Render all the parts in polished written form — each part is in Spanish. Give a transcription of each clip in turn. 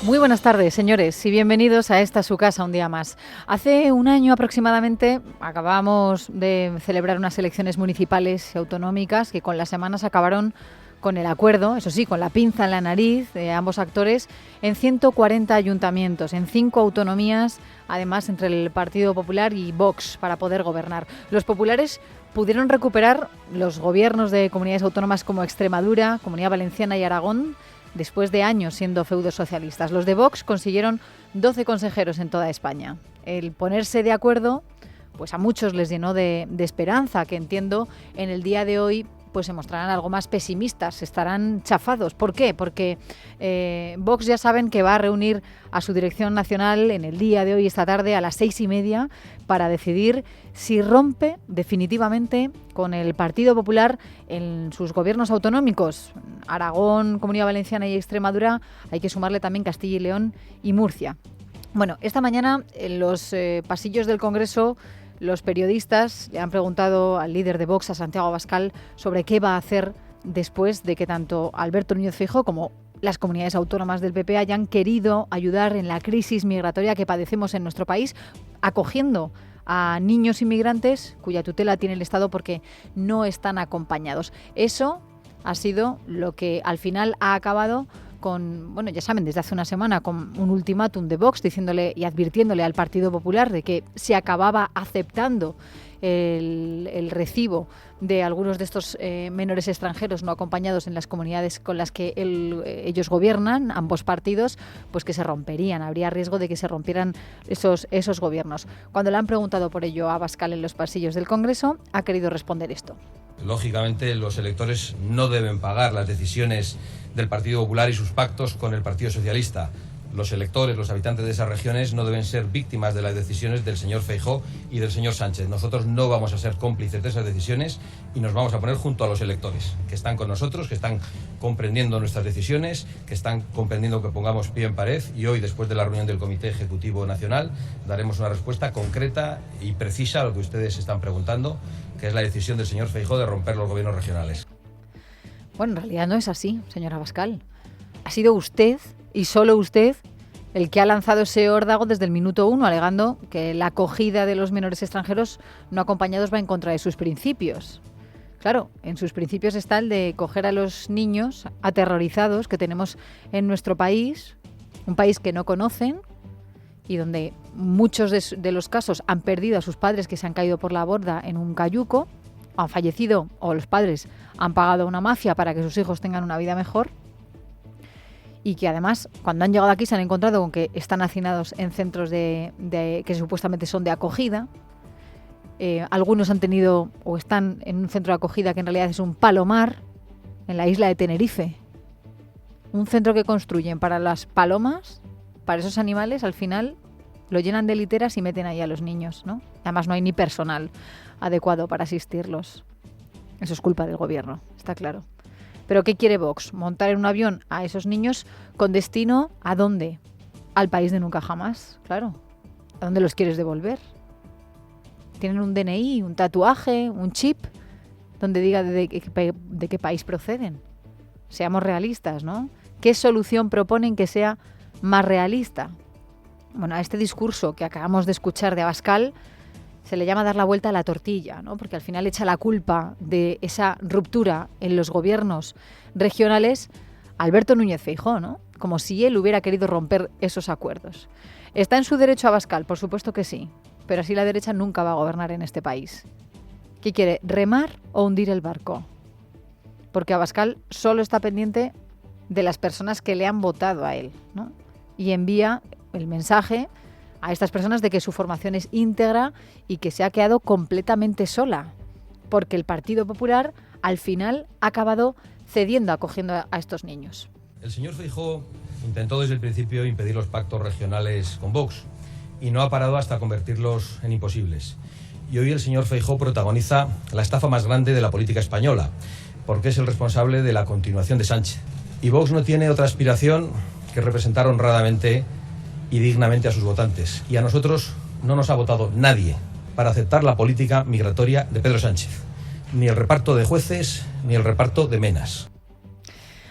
Muy buenas tardes, señores, y bienvenidos a esta su casa un día más. Hace un año aproximadamente acabamos de celebrar unas elecciones municipales y autonómicas que con las semanas acabaron con el acuerdo, eso sí, con la pinza en la nariz de ambos actores, en 140 ayuntamientos, en 5 autonomías, además entre el Partido Popular y Vox, para poder gobernar. Los populares pudieron recuperar los gobiernos de comunidades autónomas como Extremadura, Comunidad Valenciana y Aragón, después de años siendo feudos socialistas. Los de Vox consiguieron 12 consejeros en toda España. El ponerse de acuerdo, pues a muchos les llenó de esperanza, que entiendo en el día de hoy pues se mostrarán algo más pesimistas, estarán chafados. ¿Por qué? Porque Vox ya saben que va a reunir a su dirección nacional en el día de hoy, esta tarde, a las 6:30, para decidir si rompe definitivamente con el Partido Popular en sus gobiernos autonómicos. Aragón, Comunidad Valenciana y Extremadura, hay que sumarle también Castilla y León y Murcia. Bueno, esta mañana en los pasillos del Congreso, los periodistas le han preguntado al líder de Vox, a Santiago Abascal, sobre qué va a hacer después de que tanto Alberto Núñez Feijóo como las comunidades autónomas del PP hayan querido ayudar en la crisis migratoria que padecemos en nuestro país, acogiendo a niños inmigrantes cuya tutela tiene el Estado porque no están acompañados. Eso ha sido lo que al final ha acabado con, bueno, ya saben, desde hace una semana, con un ultimátum de Vox diciéndole y advirtiéndole al Partido Popular de que se acababa aceptando el recibo de algunos de estos menores extranjeros no acompañados en las comunidades con las que ellos gobiernan, ambos partidos, pues que se romperían, habría riesgo de que se rompieran esos gobiernos. Cuando le han preguntado por ello a Abascal en los pasillos del Congreso, ha querido responder esto. Lógicamente, los electores no deben pagar las decisiones del Partido Popular y sus pactos con el Partido Socialista. Los electores, los habitantes de esas regiones no deben ser víctimas de las decisiones del señor Feijóo y del señor Sánchez. Nosotros no vamos a ser cómplices de esas decisiones y nos vamos a poner junto a los electores, que están con nosotros, que están comprendiendo nuestras decisiones, que están comprendiendo que pongamos pie en pared, y hoy, después de la reunión del Comité Ejecutivo Nacional, daremos una respuesta concreta y precisa a lo que ustedes están preguntando, que es la decisión del señor Feijóo de romper los gobiernos regionales. Bueno, en realidad no es así, señor Abascal. Ha sido usted, y solo usted, el que ha lanzado ese órdago desde el minuto 1, alegando que la acogida de los menores extranjeros no acompañados va en contra de sus principios. Claro, en sus principios está el de coger a los niños aterrorizados que tenemos en nuestro país, un país que no conocen y donde muchos de los casos han perdido a sus padres que se han caído por la borda en un cayuco, han fallecido o los padres han pagado a una mafia para que sus hijos tengan una vida mejor, y que además cuando han llegado aquí se han encontrado con que están hacinados en centros que supuestamente son de acogida. Algunos han tenido o están en un centro de acogida que en realidad es un palomar en la isla de Tenerife. Un centro que construyen para las palomas, para esos animales, al final lo llenan de literas y meten ahí a los niños, ¿no? Además no hay ni personal adecuado para asistirlos. Eso es culpa del gobierno, está claro. ¿Pero qué quiere Vox? ¿Montar en un avión a esos niños con destino a dónde? Al país de nunca jamás, claro. ¿A dónde los quieres devolver? ¿Tienen un DNI, un tatuaje, un chip donde diga de qué país proceden? Seamos realistas, ¿no? ¿Qué solución proponen que sea más realista? Bueno, a este discurso que acabamos de escuchar de Abascal se le llama dar la vuelta a la tortilla, ¿no? Porque al final echa la culpa de esa ruptura en los gobiernos regionales a Alberto Núñez Feijóo, ¿no? Como si él hubiera querido romper esos acuerdos. ¿Está en su derecho Abascal? Por supuesto que sí, pero así la derecha nunca va a gobernar en este país. ¿Qué quiere, remar o hundir el barco? Porque Abascal solo está pendiente de las personas que le han votado a él, ¿no? Y envía el mensaje a estas personas de que su formación es íntegra y que se ha quedado completamente sola, porque el Partido Popular al final ha acabado cediendo, acogiendo a estos niños. El señor Feijóo intentó desde el principio impedir los pactos regionales con Vox y no ha parado hasta convertirlos en imposibles. Y hoy el señor Feijóo protagoniza la estafa más grande de la política española, porque es el responsable de la continuación de Sánchez. Y Vox no tiene otra aspiración que representar honradamente y dignamente a sus votantes. Y a nosotros no nos ha votado nadie para aceptar la política migratoria de Pedro Sánchez. Ni el reparto de jueces, ni el reparto de menas.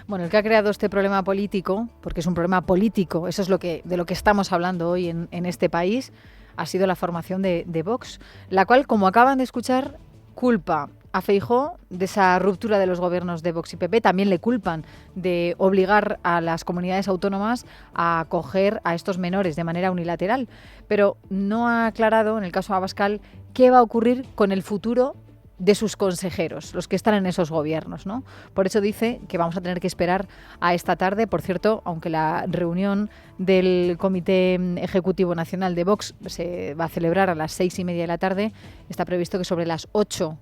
Bueno, el que ha creado este problema político, porque es un problema político, eso es de lo que estamos hablando hoy en este país, ha sido la formación de Vox, la cual, como acaban de escuchar, culpa a Feijóo de esa ruptura de los gobiernos de Vox y PP. También le culpan de obligar a las comunidades autónomas a acoger a estos menores de manera unilateral. Pero no ha aclarado, en el caso de Abascal, qué va a ocurrir con el futuro de sus consejeros, los que están en esos gobiernos, ¿no? Por eso dice que vamos a tener que esperar a esta tarde. Por cierto, aunque la reunión del Comité Ejecutivo Nacional de Vox se va a celebrar a las 6:30 de la tarde, está previsto que sobre las 8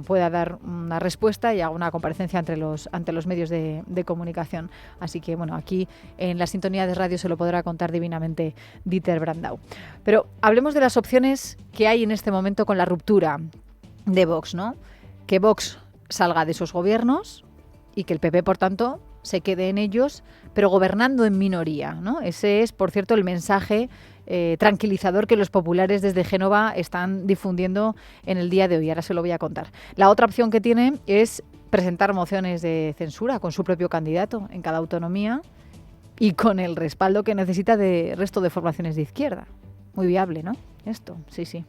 pueda dar una respuesta y haga una comparecencia ante los medios de comunicación. Así que, bueno, aquí en la sintonía de radio se lo podrá contar divinamente Dieter Brandau. Pero hablemos de las opciones que hay en este momento con la ruptura de Vox, ¿no? Que Vox salga de esos gobiernos y que el PP, por tanto, se quede en ellos, pero gobernando en minoría, ¿no? Ese es, por cierto, el mensaje tranquilizador que los populares desde Génova están difundiendo en el día de hoy. Ahora se lo voy a contar. La otra opción que tiene es presentar mociones de censura con su propio candidato en cada autonomía y con el respaldo que necesita de resto de formaciones de izquierda. Muy viable, ¿no? Esto, sí.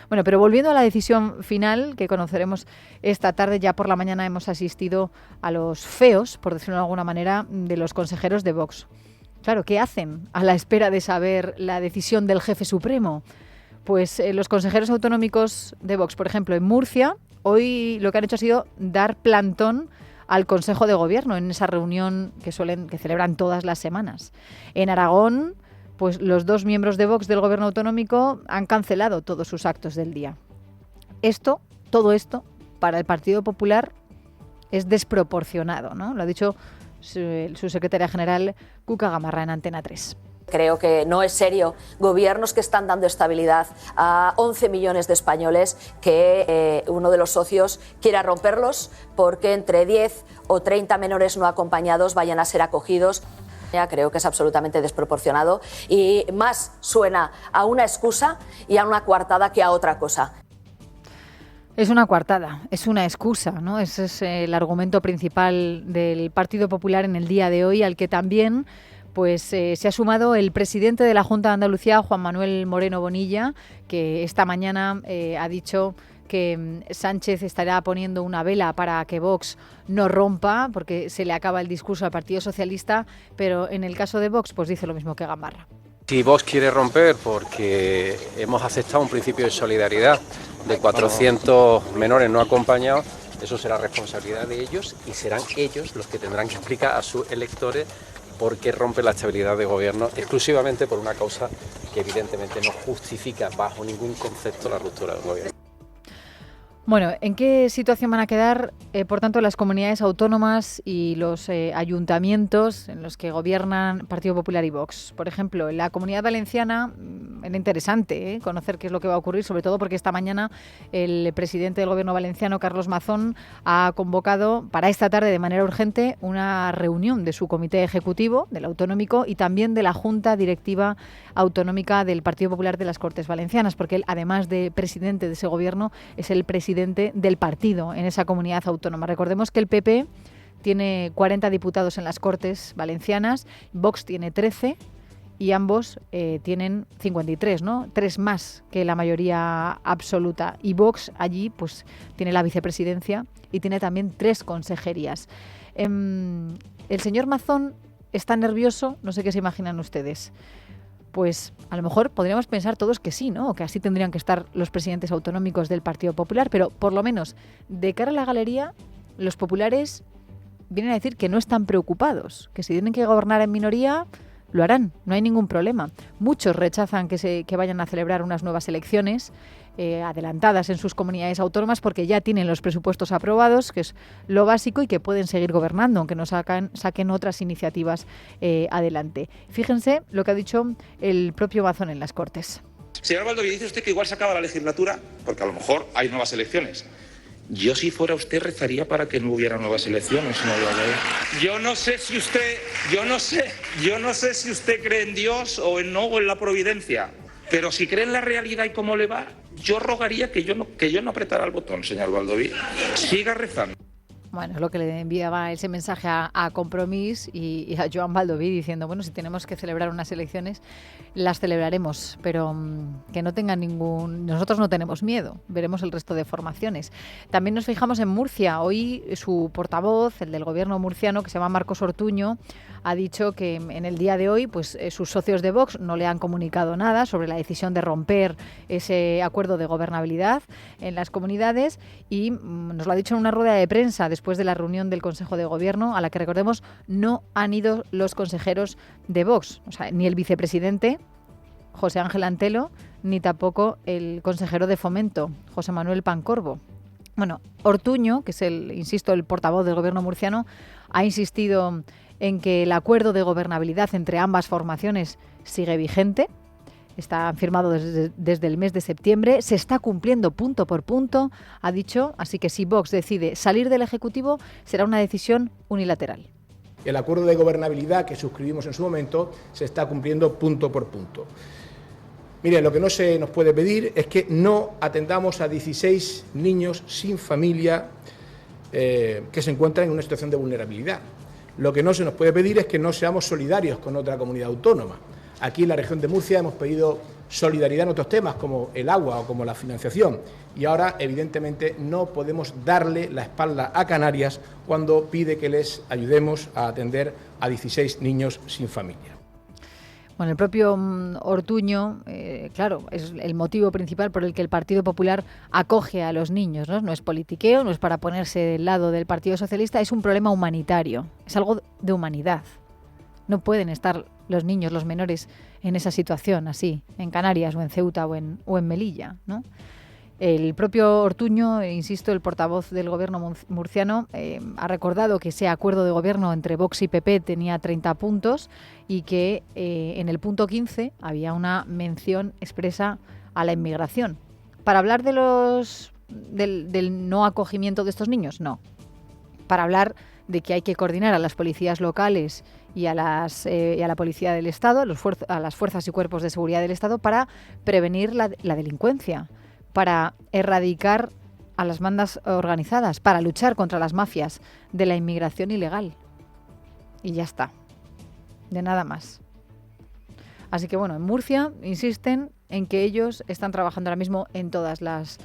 Bueno, pero volviendo a la decisión final que conoceremos esta tarde, ya por la mañana hemos asistido a los feos, por decirlo de alguna manera, de los consejeros de Vox. Claro, ¿qué hacen a la espera de saber la decisión del jefe supremo? Pues los consejeros autonómicos de Vox, por ejemplo, en Murcia, hoy lo que han hecho ha sido dar plantón al Consejo de Gobierno en esa reunión que celebran todas las semanas. En Aragón, pues los 2 miembros de Vox del Gobierno autonómico han cancelado todos sus actos del día. Todo esto, para el Partido Popular es desproporcionado, ¿no? Lo ha dicho su secretaria general, Cuca Gamarra, en Antena 3. Creo que no es serio gobiernos que están dando estabilidad a 11 millones de españoles que uno de los socios quiera romperlos porque entre 10 o 30 menores no acompañados vayan a ser acogidos. Creo que es absolutamente desproporcionado y más suena a una excusa y a una coartada que a otra cosa. Es una coartada, es una excusa, ¿no? Ese es el argumento principal del Partido Popular en el día de hoy, al que también se ha sumado el presidente de la Junta de Andalucía, Juan Manuel Moreno Bonilla, que esta mañana ha dicho que Sánchez estará poniendo una vela para que Vox no rompa, porque se le acaba el discurso al Partido Socialista, pero en el caso de Vox, pues dice lo mismo que Gamarra. Si Vox quiere romper porque hemos aceptado un principio de solidaridad de 400 menores no acompañados, eso será responsabilidad de ellos y serán ellos los que tendrán que explicar a sus electores por qué rompe la estabilidad de gobierno exclusivamente por una causa que evidentemente no justifica bajo ningún concepto la ruptura del gobierno. Bueno, ¿en qué situación van a quedar, por tanto, las comunidades autónomas y los ayuntamientos en los que gobiernan Partido Popular y Vox? Por ejemplo, en la Comunidad Valenciana era interesante conocer qué es lo que va a ocurrir, sobre todo porque esta mañana el presidente del Gobierno valenciano, Carlos Mazón, ha convocado para esta tarde de manera urgente una reunión de su comité ejecutivo, del autonómico, y también de la Junta Directiva Autonómica del Partido Popular de las Cortes Valencianas, porque él, además de presidente de ese gobierno, es el presidente del partido en esa comunidad autónoma. Recordemos que el PP tiene 40 diputados en las Cortes Valencianas, Vox tiene 13 y ambos tienen 53, ¿no? 3 más que la mayoría absoluta. Y Vox allí pues tiene la vicepresidencia y tiene también 3 consejerías. El señor Mazón está nervioso, no sé qué se imaginan ustedes. Pues a lo mejor podríamos pensar todos que sí, ¿no? Que así tendrían que estar los presidentes autonómicos del Partido Popular, pero por lo menos de cara a la galería, los populares vienen a decir que no están preocupados, que si tienen que gobernar en minoría, lo harán, no hay ningún problema. Muchos rechazan que vayan a celebrar unas nuevas elecciones adelantadas en sus comunidades autónomas porque ya tienen los presupuestos aprobados, que es lo básico, y que pueden seguir gobernando, aunque no saquen otras iniciativas adelante. Fíjense lo que ha dicho el propio Mazón en las Cortes. Señor Baldoví, dice usted que igual se acaba la legislatura porque a lo mejor hay nuevas elecciones. Yo, si fuera usted, rezaría para que no hubiera nuevas elecciones. Yo no sé si usted cree en Dios o en la providencia, pero si cree en la realidad y cómo le va, yo rogaría que yo no apretara el botón, señor Baldoví. Siga rezando. Bueno, es lo que le enviaba ese mensaje a Compromís y a Joan Baldoví diciendo, bueno, si tenemos que celebrar unas elecciones, las celebraremos, pero que no tengan nosotros no tenemos miedo, veremos el resto de formaciones. También nos fijamos en Murcia. Hoy su portavoz, el del gobierno murciano, que se llama Marcos Ortuño, ha dicho que en el día de hoy pues sus socios de Vox no le han comunicado nada sobre la decisión de romper ese acuerdo de gobernabilidad en las comunidades y nos lo ha dicho en una rueda de prensa después de la reunión del Consejo de Gobierno, a la que, recordemos, no han ido los consejeros de Vox, o sea, ni el vicepresidente José Ángel Antelo, ni tampoco el consejero de Fomento, José Manuel Pancorbo. Bueno, Ortuño, que es el portavoz del gobierno murciano, ha insistido en que el acuerdo de gobernabilidad entre ambas formaciones sigue vigente. Está firmado desde el mes de septiembre, se está cumpliendo punto por punto, ha dicho, así que si Vox decide salir del Ejecutivo será una decisión unilateral. El acuerdo de gobernabilidad que suscribimos en su momento se está cumpliendo punto por punto. Mire, lo que no se nos puede pedir es que no atendamos a 16 niños sin familia que se encuentran en una situación de vulnerabilidad. Lo que no se nos puede pedir es que no seamos solidarios con otra comunidad autónoma. Aquí en la región de Murcia hemos pedido solidaridad en otros temas como el agua o como la financiación y ahora evidentemente no podemos darle la espalda a Canarias cuando pide que les ayudemos a atender a 16 niños sin familia. Bueno, el propio Ortuño, claro, es el motivo principal por el que el Partido Popular acoge a los niños, ¿no? No es politiqueo, no es para ponerse del lado del Partido Socialista, es un problema humanitario, es algo de humanidad. No pueden estar los niños, los menores, en esa situación así, en Canarias o en Ceuta o en Melilla, ¿no? El propio Ortuño, insisto, el portavoz del gobierno murciano, ha recordado que ese acuerdo de gobierno entre Vox y PP tenía 30 puntos y que en el punto 15 había una mención expresa a la inmigración. ¿Para hablar del no acogimiento de estos niños? No. Para hablar de que hay que coordinar a las policías locales y a la policía del Estado, a las fuerzas y cuerpos de seguridad del Estado, para prevenir la delincuencia, para erradicar a las bandas organizadas, para luchar contra las mafias de la inmigración ilegal. Y ya está. De nada más. Así que bueno, en Murcia insisten en que ellos están trabajando ahora mismo en todas las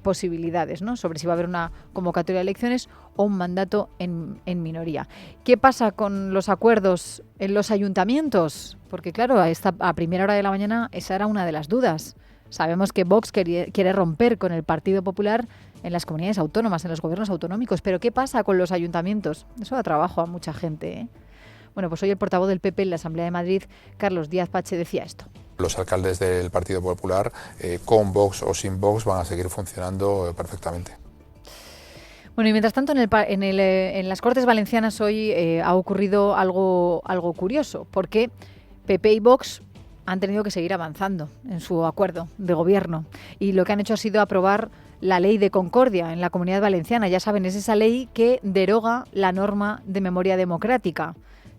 posibilidades, ¿no? Sobre si va a haber una convocatoria de elecciones o un mandato en minoría. ¿Qué pasa con los acuerdos en los ayuntamientos? Porque claro, a primera hora de la mañana esa era una de las dudas. Sabemos que Vox quiere romper con el Partido Popular en las comunidades autónomas, en los gobiernos autonómicos. Pero ¿qué pasa con los ayuntamientos? Eso da trabajo a mucha gente, ¿eh? Bueno, pues hoy el portavoz del PP en la Asamblea de Madrid, Carlos Díaz Pache, decía esto. Los alcaldes del Partido Popular, con Vox o sin Vox, van a seguir funcionando perfectamente. Bueno, y mientras tanto, en las Cortes Valencianas hoy ha ocurrido algo curioso, porque PP y Vox han tenido que seguir avanzando en su acuerdo de gobierno. Y lo que han hecho ha sido aprobar la ley de concordia en la Comunidad Valenciana. Ya saben, es esa ley que deroga la norma de memoria democrática,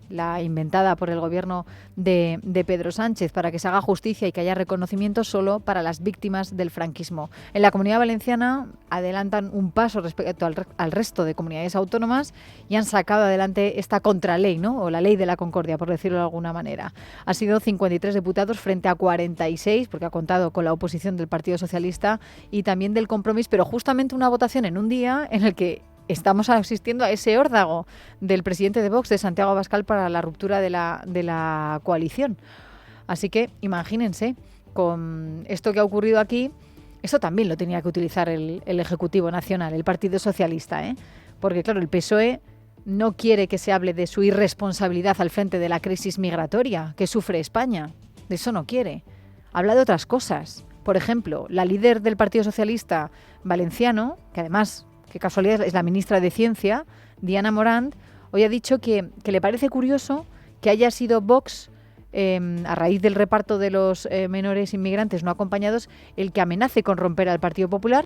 la inventada por el gobierno de Pedro Sánchez, para que se haga justicia y que haya reconocimiento solo para las víctimas del franquismo. En la Comunidad Valenciana adelantan un paso respecto al resto de comunidades autónomas y han sacado adelante esta contraley, ¿no? O la ley de la concordia, por decirlo de alguna manera. Ha sido 53 diputados frente a 46, porque ha contado con la oposición del Partido Socialista y también del Compromís, pero justamente una votación en un día en el que estamos asistiendo a ese órdago del presidente de Vox, de Santiago Abascal, para la ruptura de la coalición. Así que imagínense, con esto que ha ocurrido aquí, eso también lo tenía que utilizar el Ejecutivo Nacional, el Partido Socialista, ¿eh? Porque claro, el PSOE no quiere que se hable de su irresponsabilidad al frente de la crisis migratoria que sufre España. De eso no quiere. Habla de otras cosas. Por ejemplo, la líder del Partido Socialista valenciano, que además, qué casualidad, es la ministra de Ciencia, Diana Morant, hoy ha dicho que le parece curioso que haya sido Vox, a raíz del reparto de los menores inmigrantes no acompañados, el que amenace con romper al Partido Popular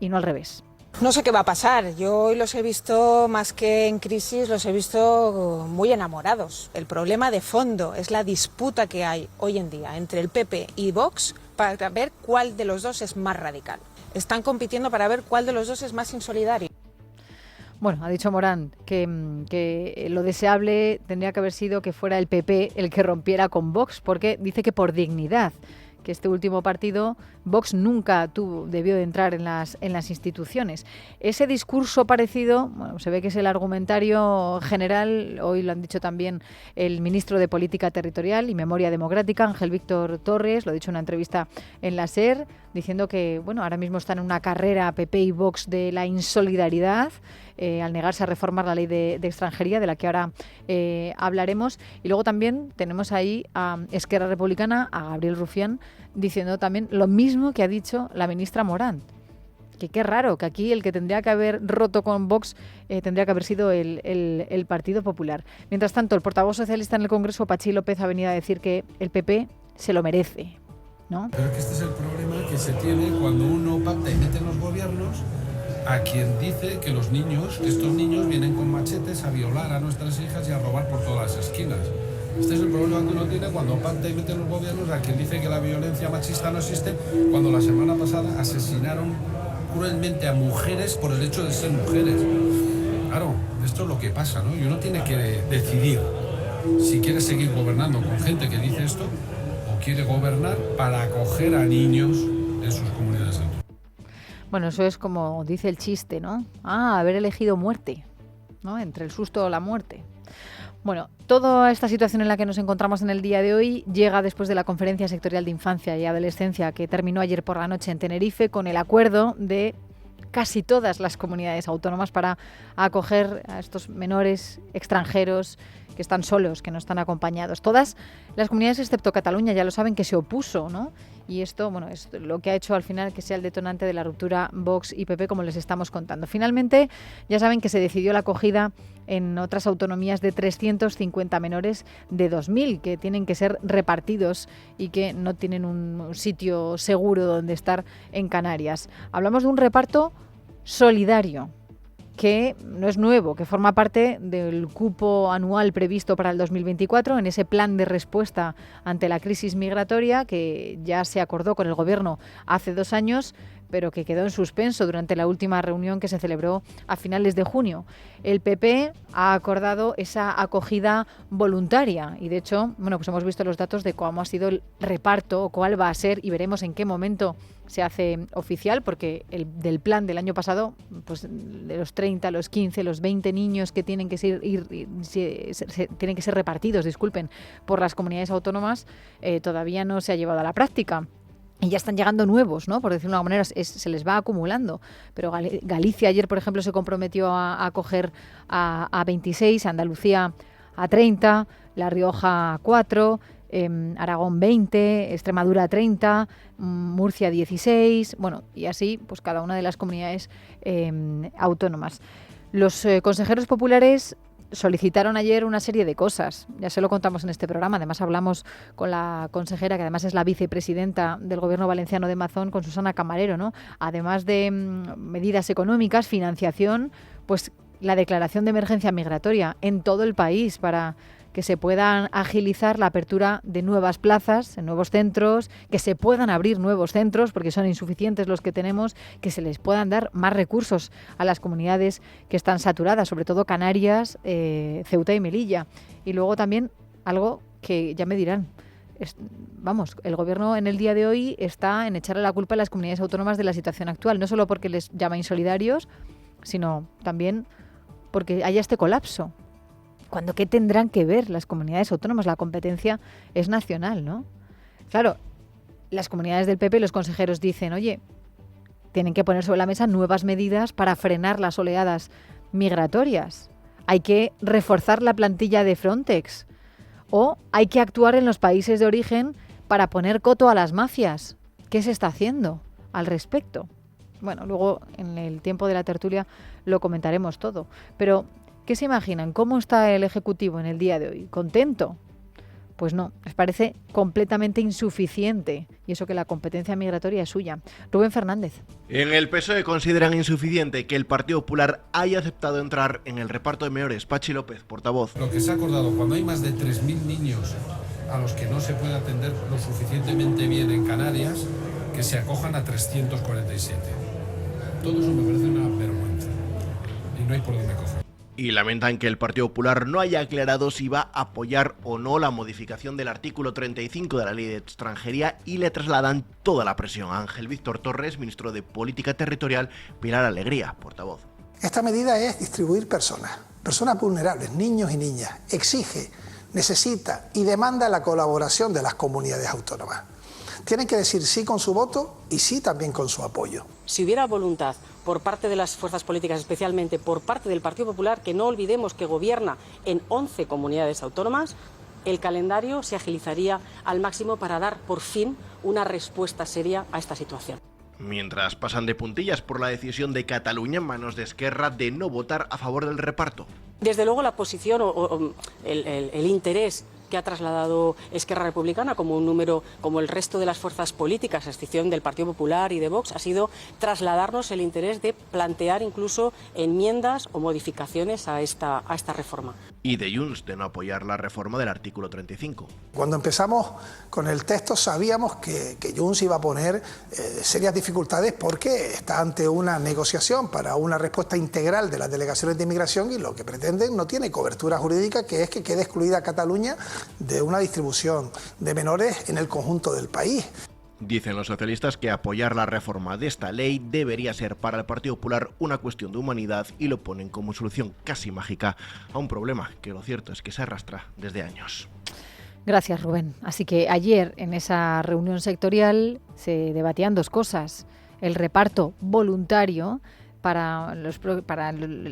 y no al revés. No sé qué va a pasar. Yo hoy los he visto, más que en crisis, los he visto muy enamorados. El problema de fondo es la disputa que hay hoy en día entre el PP y Vox para ver cuál de los dos es más radical. Están compitiendo para ver cuál de los dos es más insolidario. Bueno, ha dicho Morán que lo deseable tendría que haber sido que fuera el PP el que rompiera con Vox, porque dice que por dignidad, que este último partido, Vox nunca debió de entrar en las instituciones. Ese discurso parecido, bueno, se ve que es el argumentario general, hoy lo han dicho también el ministro de Política Territorial y Memoria Democrática, Ángel Víctor Torres, lo ha dicho en una entrevista en la SER, diciendo que bueno, ahora mismo están en una carrera PP y Vox de la insolidaridad, al negarse a reformar la ley de extranjería, de la que ahora hablaremos. Y luego también tenemos ahí a Esquerra Republicana, a Gabriel Rufián, diciendo también lo mismo que ha dicho la ministra Morán. Que qué raro, que aquí el que tendría que haber roto con Vox tendría que haber sido el Partido Popular. Mientras tanto, el portavoz socialista en el Congreso, Patxi López, ha venido a decir que el PP se lo merece, ¿no? Pero es que este es el problema que se tiene cuando uno pacta y mete en los gobiernos a quien dice que estos niños vienen con machetes a violar a nuestras hijas y a robar por todas las esquinas. Este es el problema que uno tiene cuando pacta y mete en los gobiernos a quien dice que la violencia machista no existe, cuando la semana pasada asesinaron cruelmente a mujeres por el hecho de ser mujeres. Claro, esto es lo que pasa, ¿no? Y uno tiene que decidir si quiere seguir gobernando con gente que dice esto o quiere gobernar para acoger a niños en sus comunidades autónomas. Bueno, eso es como dice el chiste, ¿no? Haber elegido muerte, ¿no? Entre el susto o la muerte. Bueno, toda esta situación en la que nos encontramos en el día de hoy llega después de la Conferencia Sectorial de Infancia y Adolescencia que terminó ayer por la noche en Tenerife con el acuerdo de casi todas las comunidades autónomas para acoger a estos menores extranjeros que están solos, que no están acompañados. Todas las comunidades excepto Cataluña, ya lo saben, que se opuso, ¿no? Y esto, bueno, es lo que ha hecho al final que sea el detonante de la ruptura Vox y PP, como les estamos contando. Finalmente, ya saben que se decidió la acogida en otras autonomías de 350 menores de 2.000 que tienen que ser repartidos y que no tienen un sitio seguro donde estar en Canarias. Hablamos de un reparto solidario, que no es nuevo, que forma parte del cupo anual previsto para el 2024 en ese plan de respuesta ante la crisis migratoria que ya se acordó con el Gobierno hace 2 años, pero que quedó en suspenso durante la última reunión que se celebró a finales de junio. El PP ha acordado esa acogida voluntaria y, de hecho, bueno, pues hemos visto los datos de cómo ha sido el reparto o cuál va a ser y veremos en qué momento se hace oficial, porque del plan del año pasado, pues de los 30, los 15, los 20 niños que tienen que tienen que ser repartidos, por las comunidades autónomas, todavía no se ha llevado a la práctica. Y ya están llegando nuevos, ¿no? Por decirlo de alguna manera, se les va acumulando. Pero Galicia ayer, por ejemplo, se comprometió a acoger a 26, Andalucía a 30, La Rioja a 4, Aragón 20, Extremadura 30, Murcia 16, bueno, y así pues cada una de las comunidades autónomas. Los consejeros populares solicitaron ayer una serie de cosas, ya se lo contamos en este programa, además hablamos con la consejera, que además es la vicepresidenta del Gobierno valenciano de Mazón, con Susana Camarero, ¿no? Además de medidas económicas, financiación, pues la declaración de emergencia migratoria en todo el país para que se puedan agilizar la apertura de nuevas plazas en nuevos centros, que se puedan abrir nuevos centros, porque son insuficientes los que tenemos, que se les puedan dar más recursos a las comunidades que están saturadas, sobre todo Canarias, Ceuta y Melilla. Y luego también algo que ya me dirán, el Gobierno en el día de hoy está en echarle la culpa a las comunidades autónomas de la situación actual, no solo porque les llama insolidarios, sino también porque haya este colapso. Cuando, ¿qué tendrán que ver las comunidades autónomas? La competencia es nacional, ¿no? Claro, las comunidades del PP, los consejeros dicen, oye, tienen que poner sobre la mesa nuevas medidas para frenar las oleadas migratorias. Hay que reforzar la plantilla de Frontex o hay que actuar en los países de origen para poner coto a las mafias. ¿Qué se está haciendo al respecto? Bueno, luego en el tiempo de la tertulia lo comentaremos todo, pero ¿qué se imaginan? ¿Cómo está el Ejecutivo en el día de hoy? ¿Contento? Pues no, les parece completamente insuficiente, y eso que la competencia migratoria es suya. Rubén Fernández. En el PSOE consideran insuficiente que el Partido Popular haya aceptado entrar en el reparto de menores. Patxi López, portavoz. Lo que se ha acordado, cuando hay más de 3.000 niños a los que no se puede atender lo suficientemente bien en Canarias, que se acojan a 347. Todo eso me parece una vergüenza. y no hay por dónde coger. Y lamentan que el Partido Popular no haya aclarado si va a apoyar o no la modificación del artículo 35 de la Ley de Extranjería y le trasladan toda la presión a Ángel Víctor Torres, ministro de Política Territorial, Pilar Alegría, portavoz. Esta medida es distribuir personas vulnerables, niños y niñas. Exige, necesita y demanda la colaboración de las comunidades autónomas. Tienen que decir sí con su voto y sí también con su apoyo. Si hubiera voluntad por parte de las fuerzas políticas, especialmente por parte del Partido Popular, que no olvidemos que gobierna en 11 comunidades autónomas, el calendario se agilizaría al máximo para dar por fin una respuesta seria a esta situación. Mientras pasan de puntillas por la decisión de Cataluña en manos de Esquerra de no votar a favor del reparto. Desde luego la posición o el interés que ha trasladado Esquerra Republicana como un número, como el resto de las fuerzas políticas, a excepción del Partido Popular y de Vox, ha sido trasladarnos el interés de plantear incluso enmiendas o modificaciones a esta reforma. Y de Junts de no apoyar la reforma del artículo 35. Cuando empezamos con el texto sabíamos que Junts iba a poner serias dificultades porque está ante una negociación para una respuesta integral de las delegaciones de inmigración y lo que pretenden no tiene cobertura jurídica, que es que quede excluida Cataluña de una distribución de menores en el conjunto del país. Dicen los socialistas que apoyar la reforma de esta ley debería ser para el Partido Popular una cuestión de humanidad y lo ponen como solución casi mágica a un problema que lo cierto es que se arrastra desde años. Gracias, Rubén. Así que ayer en esa reunión sectorial se debatían dos cosas. El reparto voluntario para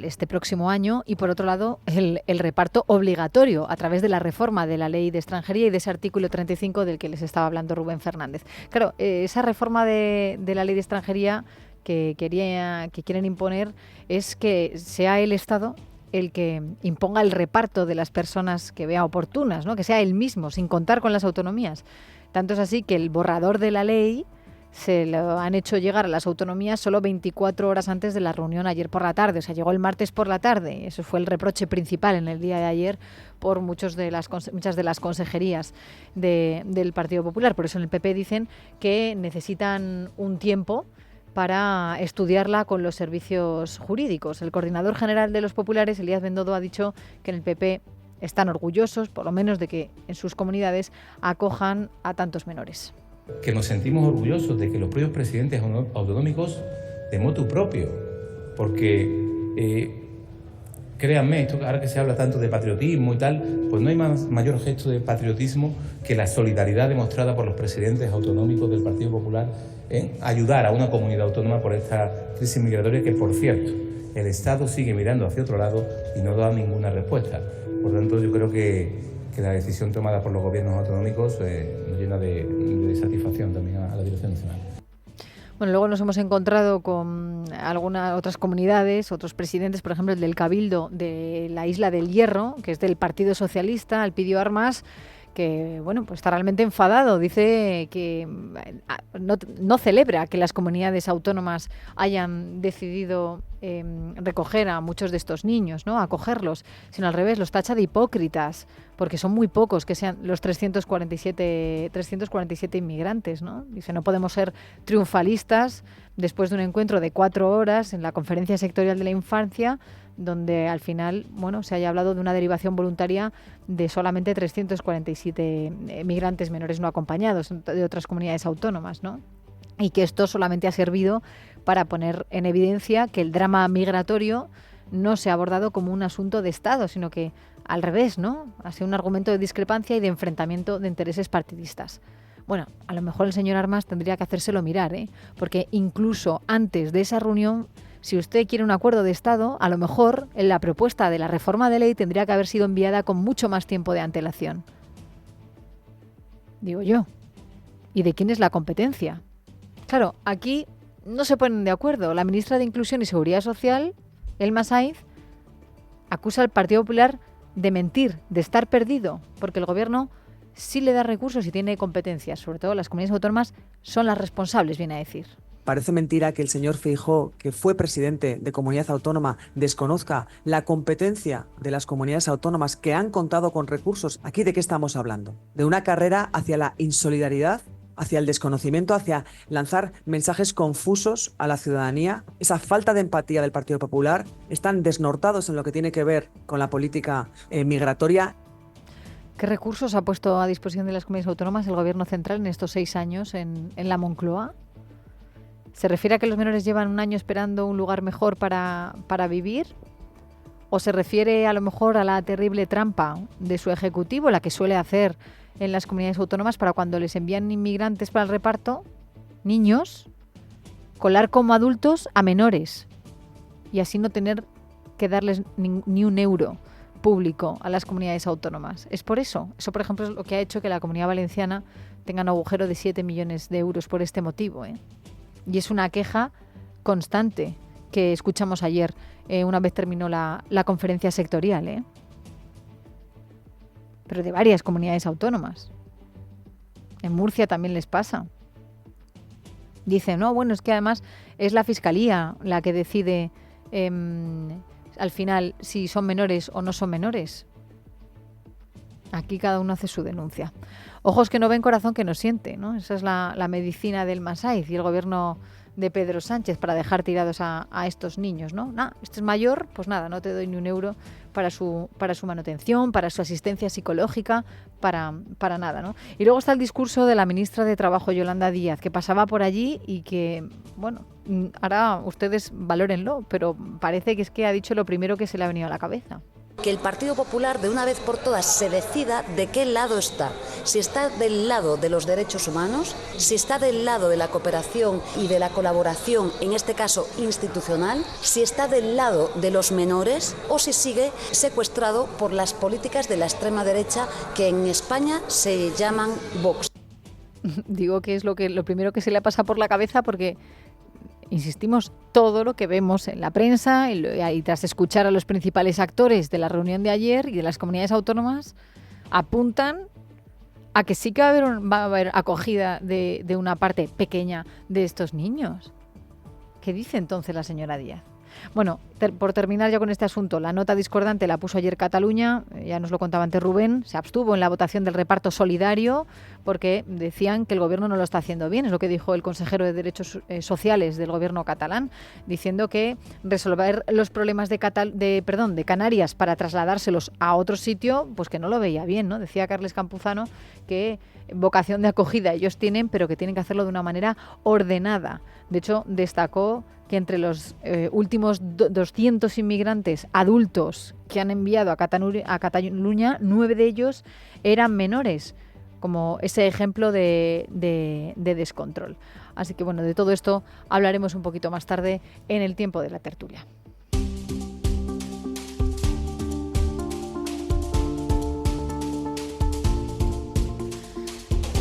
este próximo año y, por otro lado, el reparto obligatorio a través de la reforma de la Ley de Extranjería y de ese artículo 35 del que les estaba hablando Rubén Fernández. Claro, esa reforma de la Ley de Extranjería que quieren imponer es que sea el Estado el que imponga el reparto de las personas que vea oportunas, ¿no? Que sea él mismo, sin contar con las autonomías. Tanto es así que el borrador de la ley se lo han hecho llegar a las autonomías solo 24 horas antes de la reunión ayer por la tarde. O sea, llegó el martes por la tarde. Eso fue el reproche principal en el día de ayer por muchas de las consejerías del Partido Popular. Por eso en el PP dicen que necesitan un tiempo para estudiarla con los servicios jurídicos. El coordinador general de los populares, Elías Bendodo, ha dicho que en el PP están orgullosos, por lo menos, de que en sus comunidades acojan a tantos menores. Que nos sentimos orgullosos de que los propios presidentes autonómicos de motu propio, porque créanme, esto ahora que se habla tanto de patriotismo y tal, pues no hay mayor gesto de patriotismo que la solidaridad demostrada por los presidentes autonómicos del Partido Popular en ayudar a una comunidad autónoma por esta crisis migratoria que, por cierto, el Estado sigue mirando hacia otro lado y no da ninguna respuesta. Por tanto, yo creo que la decisión tomada por los gobiernos autonómicos nos llena de satisfacción también a la Dirección Nacional. Bueno, luego nos hemos encontrado con algunas otras comunidades, otros presidentes, por ejemplo el del Cabildo de la Isla del Hierro, que es del Partido Socialista, Alpidio Armas, que bueno, pues está realmente enfadado. Dice que no celebra que las comunidades autónomas hayan decidido recoger a muchos de estos niños, ¿no? Acogerlos, sino al revés, los tacha de hipócritas, porque son muy pocos que sean los 347 inmigrantes, ¿no? Dice, no podemos ser triunfalistas después de un encuentro de 4 horas en la Conferencia Sectorial de la Infancia, donde al final, bueno, se haya hablado de una derivación voluntaria de solamente 347 migrantes menores no acompañados de otras comunidades autónomas, ¿no? Y que esto solamente ha servido para poner en evidencia que el drama migratorio no se ha abordado como un asunto de Estado, sino que al revés, ¿no? Ha sido un argumento de discrepancia y de enfrentamiento de intereses partidistas. Bueno, a lo mejor el señor Armas tendría que hacérselo mirar, porque incluso antes de esa reunión, si usted quiere un acuerdo de Estado, a lo mejor en la propuesta de la reforma de ley tendría que haber sido enviada con mucho más tiempo de antelación. Digo yo. ¿Y de quién es la competencia? Claro, aquí no se ponen de acuerdo. La ministra de Inclusión y Seguridad Social, Elma Sainz, acusa al Partido Popular de mentir, de estar perdido, porque el Gobierno sí le da recursos y tiene competencias. Sobre todo las comunidades autónomas son las responsables, viene a decir. Parece mentira que el señor Feijóo, que fue presidente de comunidad autónoma, desconozca la competencia de las comunidades autónomas que han contado con recursos. ¿Aquí de qué estamos hablando? ¿De una carrera hacia la insolidaridad hacia el desconocimiento, hacia lanzar mensajes confusos a la ciudadanía. Esa falta de empatía del Partido Popular, están desnortados en lo que tiene que ver con la política migratoria. ¿Qué recursos ha puesto a disposición de las comunidades autónomas el Gobierno central en estos 6 años en la Moncloa? ¿Se refiere a que los menores llevan un año esperando un lugar mejor para vivir? ¿O se refiere a lo mejor a la terrible trampa de su ejecutivo, la que suele hacer en las comunidades autónomas para cuando les envían inmigrantes para el reparto, niños, colar como adultos a menores y así no tener que darles ni un euro público a las comunidades autónomas? Es por eso. Eso, por ejemplo, es lo que ha hecho que la Comunidad Valenciana tenga un agujero de 7 millones de euros por este motivo, ¿eh? Y es una queja constante que escuchamos ayer, una vez terminó la conferencia sectorial, ¿eh? Pero de varias comunidades autónomas. En Murcia también les pasa. Dicen, no, bueno, es que además es la Fiscalía la que decide al final si son menores o no son menores. Aquí cada uno hace su denuncia. Ojos que no ven, corazón que no siente, ¿no? Esa es la medicina del Masaiz y el gobierno de Pedro Sánchez para dejar tirados a estos niños, ¿no? Este es mayor, pues nada, no te doy ni un euro para su manutención, para su asistencia psicológica, para nada, ¿no? Y luego está el discurso de la ministra de Trabajo, Yolanda Díaz, que pasaba por allí y que, bueno, ahora ustedes valórenlo, pero parece que es que ha dicho lo primero que se le ha venido a la cabeza. Que el Partido Popular de una vez por todas se decida de qué lado está. Si está del lado de los derechos humanos, si está del lado de la cooperación y de la colaboración, en este caso institucional, si está del lado de los menores o si sigue secuestrado por las políticas de la extrema derecha que en España se llaman Vox. Digo que es lo primero que se le ha pasado por la cabeza porque, insistimos, todo lo que vemos en la prensa y tras escuchar a los principales actores de la reunión de ayer y de las comunidades autónomas apuntan a que sí que va a haber acogida de una parte pequeña de estos niños. ¿Qué dice entonces la señora Díaz? Bueno, por terminar ya con este asunto, la nota discordante la puso ayer Cataluña, ya nos lo contaba antes Rubén, se abstuvo en la votación del reparto solidario porque decían que el gobierno no lo está haciendo bien, es lo que dijo el consejero de Derechos Sociales del gobierno catalán, diciendo que resolver los problemas de Canarias para trasladárselos a otro sitio, pues que no lo veía bien, ¿no? Decía Carles Campuzano que vocación de acogida ellos tienen, pero que tienen que hacerlo de una manera ordenada. De hecho, destacó que entre los últimos 200 inmigrantes adultos que han enviado a Cataluña, 9 de ellos eran menores, como ese ejemplo de descontrol. Así que bueno, de todo esto hablaremos un poquito más tarde en el tiempo de la tertulia.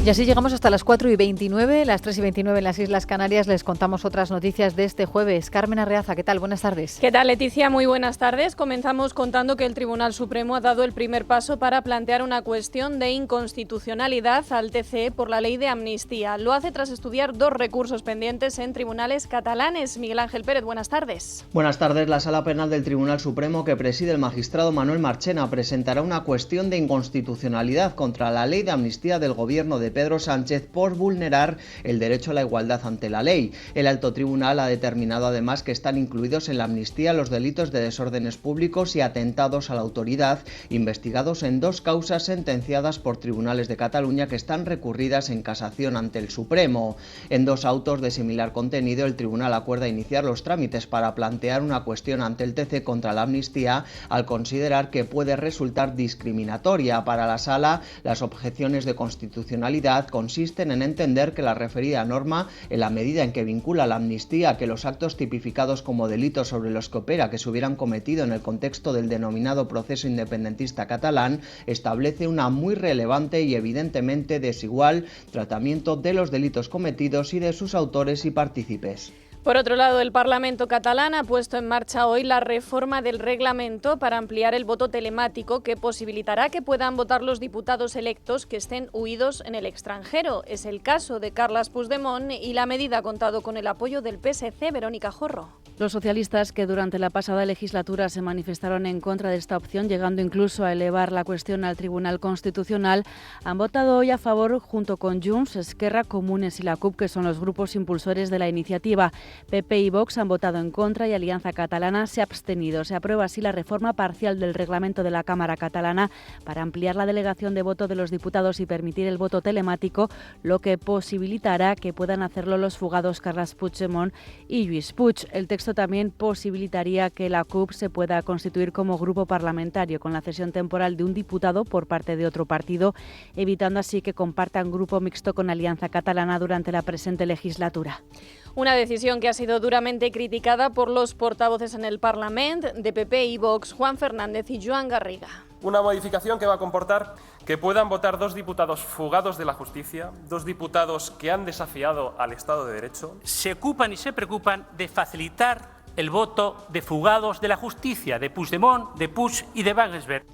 Y así llegamos hasta las 4:29, las 3:29 en las Islas Canarias. Les contamos otras noticias de este jueves. Carmen Arreaza, ¿qué tal? Buenas tardes. ¿Qué tal, Leticia? Muy buenas tardes. Comenzamos contando que el Tribunal Supremo ha dado el primer paso para plantear una cuestión de inconstitucionalidad al TCE por la ley de amnistía. Lo hace tras estudiar 2 recursos pendientes en tribunales catalanes. Miguel Ángel Pérez, buenas tardes. Buenas tardes. La Sala Penal del Tribunal Supremo, que preside el magistrado Manuel Marchena, presentará una cuestión de inconstitucionalidad contra la ley de amnistía del gobierno de Pedro Sánchez por vulnerar el derecho a la igualdad ante la ley. El alto tribunal ha determinado además que están incluidos en la amnistía los delitos de desórdenes públicos y atentados a la autoridad, investigados en 2 causas sentenciadas por tribunales de Cataluña que están recurridas en casación ante el Supremo. En 2 autos de similar contenido, el tribunal acuerda iniciar los trámites para plantear una cuestión ante el TC contra la amnistía al considerar que puede resultar discriminatoria. Para la Sala, las objeciones de constitucionalidad consisten en entender que la referida norma, en la medida en que vincula la amnistía que los actos tipificados como delitos sobre los que opera que se hubieran cometido en el contexto del denominado proceso independentista catalán, establece una muy relevante y evidentemente desigual tratamiento de los delitos cometidos y de sus autores y partícipes. Por otro lado, el Parlamento catalán ha puesto en marcha hoy la reforma del reglamento para ampliar el voto telemático que posibilitará que puedan votar los diputados electos que estén huidos en el extranjero. Es el caso de Carles Puigdemont y la medida ha contado con el apoyo del PSC. Verónica Jorro. Los socialistas, que durante la pasada legislatura se manifestaron en contra de esta opción, llegando incluso a elevar la cuestión al Tribunal Constitucional, han votado hoy a favor junto con Junts, Esquerra, Comunes y la CUP, que son los grupos impulsores de la iniciativa. PP y Vox han votado en contra y Alianza Catalana se ha abstenido. Se aprueba así la reforma parcial del reglamento de la Cámara catalana para ampliar la delegación de voto de los diputados y permitir el voto telemático, lo que posibilitará que puedan hacerlo los fugados Carles Puigdemont y Lluís Puig. El texto también posibilitaría que la CUP se pueda constituir como grupo parlamentario con la cesión temporal de un diputado por parte de otro partido, evitando así que compartan grupo mixto con Alianza Catalana durante la presente legislatura. Una decisión que ha sido duramente criticada por los portavoces en el Parlamento de PP y Vox, Juan Fernández y Joan Garriga. Una modificación que va a comportar que puedan votar 2 diputados fugados de la justicia, 2 diputados que han desafiado al Estado de Derecho. Se ocupan y se preocupan de facilitar el voto de fugados de la justicia, de Puigdemont, de Puig y de Wagensberg.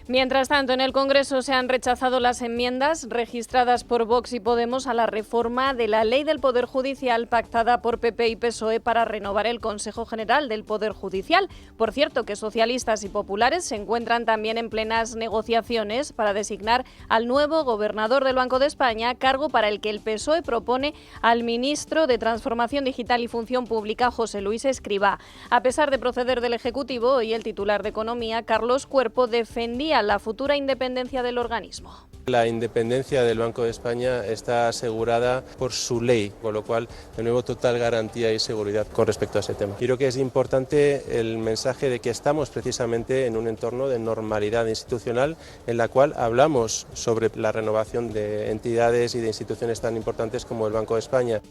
Mientras tanto, en el Congreso se han rechazado las enmiendas registradas por Vox y Podemos a la reforma de la Ley del Poder Judicial pactada por PP y PSOE para renovar el Consejo General del Poder Judicial. Por cierto, que socialistas y populares se encuentran también en plenas negociaciones para designar al nuevo gobernador del Banco de España, cargo para el que el PSOE propone al ministro de Transformación Digital y Función Pública, José Luis Escrivá. A pesar de proceder del Ejecutivo, hoy el titular de Economía, Carlos Cuerpo, defendía la futura independencia del organismo. La independencia del Banco de España está asegurada por su ley, con lo cual, de nuevo, total garantía y seguridad con respecto a ese tema. Creo que es importante el mensaje de que estamos precisamente en un entorno de normalidad institucional en la cual hablamos sobre la renovación de entidades y de instituciones tan importantes como el Banco de España.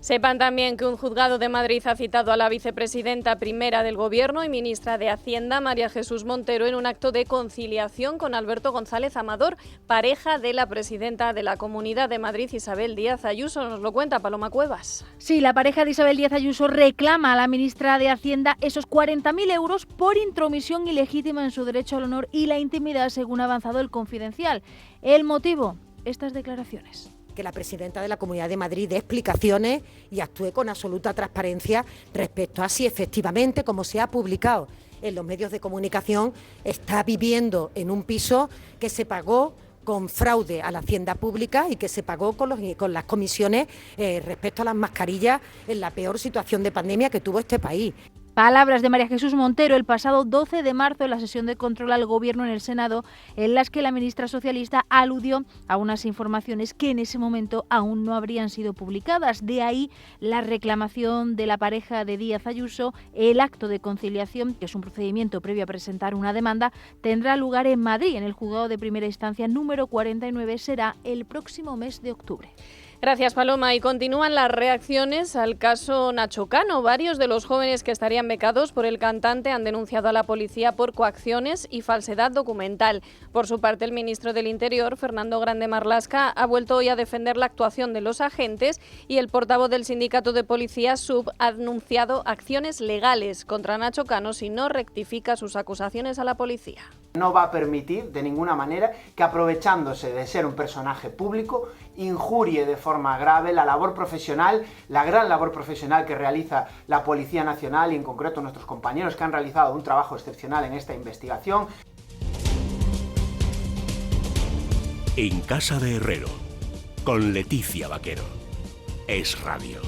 Sepan también que un juzgado de Madrid ha citado a la vicepresidenta primera del Gobierno y ministra de Hacienda, María Jesús Montero, en un acto de conciliación con Alberto González Amador, pareja de la presidenta de la Comunidad de Madrid, Isabel Díaz Ayuso. Nos lo cuenta Paloma Cuevas. Sí, la pareja de Isabel Díaz Ayuso reclama a la ministra de Hacienda esos 40.000 euros por intromisión ilegítima en su derecho al honor y la intimidad, según ha avanzado el Confidencial. El motivo, estas declaraciones. Que la presidenta de la Comunidad de Madrid dé explicaciones y actúe con absoluta transparencia respecto a si efectivamente, como se ha publicado en los medios de comunicación, está viviendo en un piso que se pagó con fraude a la hacienda pública y que se pagó con las comisiones respecto a las mascarillas en la peor situación de pandemia que tuvo este país. Palabras de María Jesús Montero el pasado 12 de marzo en la sesión de control al Gobierno en el Senado, en las que la ministra socialista aludió a unas informaciones que en ese momento aún no habrían sido publicadas. De ahí la reclamación de la pareja de Díaz Ayuso. El acto de conciliación, que es un procedimiento previo a presentar una demanda, tendrá lugar en Madrid, en el Juzgado de Primera Instancia número 49. Será el próximo mes de octubre. Gracias, Paloma. Y continúan las reacciones al caso Nacho Cano. Varios de los jóvenes que estarían becados por el cantante han denunciado a la policía por coacciones y falsedad documental. Por su parte, el ministro del Interior, Fernando Grande Marlaska, ha vuelto hoy a defender la actuación de los agentes y el portavoz del sindicato de policía, SUB, ha anunciado acciones legales contra Nacho Cano si no rectifica sus acusaciones a la policía. No va a permitir de ninguna manera que, aprovechándose de ser un personaje público, injurie de forma grave la labor profesional, la gran labor profesional que realiza la Policía Nacional y en concreto nuestros compañeros que han realizado un trabajo excepcional en esta investigación. En Casa de Herrero, con Leticia Vaquero. Es Radio.